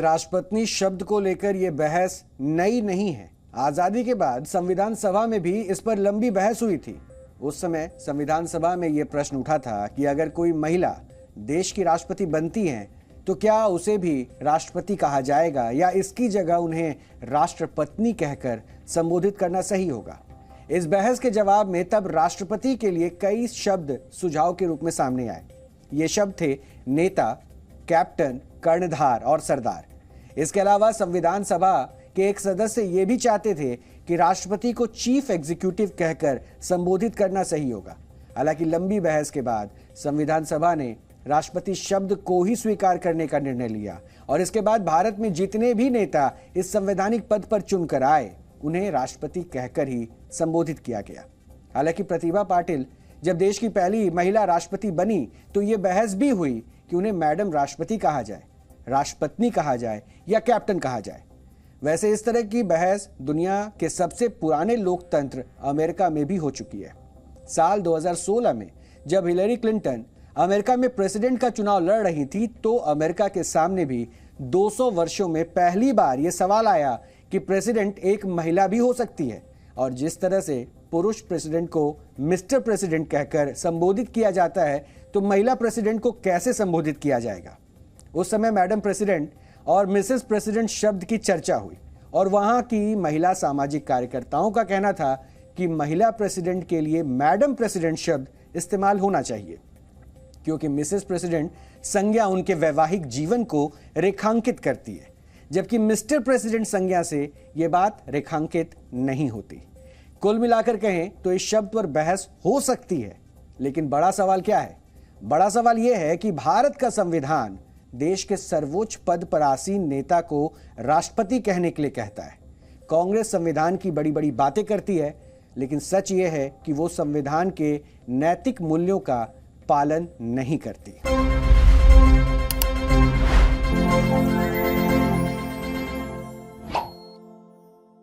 राष्ट्रपति शब्द को लेकर यह बहस नई नहीं है। आजादी के बाद संविधान सभा में भी इस पर लंबी बहस हुई थी। उस समय संविधान सभा में यह प्रश्न उठा था कि अगर कोई महिला देश की राष्ट्रपति बनती है तो क्या उसे भी राष्ट्रपति कहा जाएगा या इसकी जगह उन्हें राष्ट्रपत्नी कहकर संबोधित करना सही होगा। इस बहस के जवाब में तब राष्ट्रपति के लिए कई शब्द सुझाव के रूप में सामने आए। ये शब्द थे नेता, कैप्टन, कर्णधार और सरदार। इसके अलावा संविधान सभा के एक सदस्य ये भी चाहते थे कि राष्ट्रपति को चीफ एग्जीक्यूटिव कहकर संबोधित करना सही होगा। हालांकि लंबी बहस के बाद संविधान सभा ने राष्ट्रपति शब्द को ही स्वीकार करने का निर्णय लिया और इसके बाद भारत में जितने भी नेता इस संवैधानिक पद पर चुनकर आए उन्हें राष्ट्रपति कहकर ही संबोधित किया गया। हालांकि प्रतिभा पाटिल जब देश की पहली महिला राष्ट्रपति बनी तो ये बहस भी हुई कि उन्हें मैडम राष्ट्रपति कहा जाए, राष्ट्रपत्नी कहा जाए या कैप्टन कहा जाए। वैसे इस तरह की बहस दुनिया के सबसे पुराने लोकतंत्र अमेरिका में भी हो चुकी है। साल 2016 में जब हिलरी क्लिंटन अमेरिका में प्रेसिडेंट का चुनाव लड़ रही थी तो अमेरिका के सामने भी 200 वर्षों में पहली बार यह सवाल आया कि प्रेसिडेंट एक महिला भी हो सकती है। और जिस तरह से पुरुष प्रेसिडेंट को मिस्टर प्रेसिडेंट कहकर संबोधित किया जाता है तो महिला प्रेसिडेंट को कैसे संबोधित किया जाएगा। उस समय मैडम प्रेसिडेंट और मिसेस प्रेसिडेंट शब्द की चर्चा हुई और वहां की महिला सामाजिक कार्यकर्ताओं का कहना था कि महिला प्रेसिडेंट के लिए मैडम प्रेसिडेंट शब्द इस्तेमाल होना चाहिए, क्योंकि मिसेस प्रेसिडेंट संज्ञा उनके वैवाहिक जीवन को रेखांकित करती है, जबकि मिस्टर प्रेसिडेंट संज्ञा से यह बात रेखांकित नहीं होती। कुल मिलाकर कहें तो इस शब्द पर बहस हो सकती है, लेकिन बड़ा सवाल क्या है? बड़ा सवाल यह है कि भारत का संविधान देश के सर्वोच्च पद पर आसीन नेता को राष्ट्रपति कहने के लिए कहता है। कांग्रेस संविधान की बड़ी बड़ी बातें करती है, लेकिन सच यह है कि वो संविधान के नैतिक मूल्यों का पालन नहीं करती।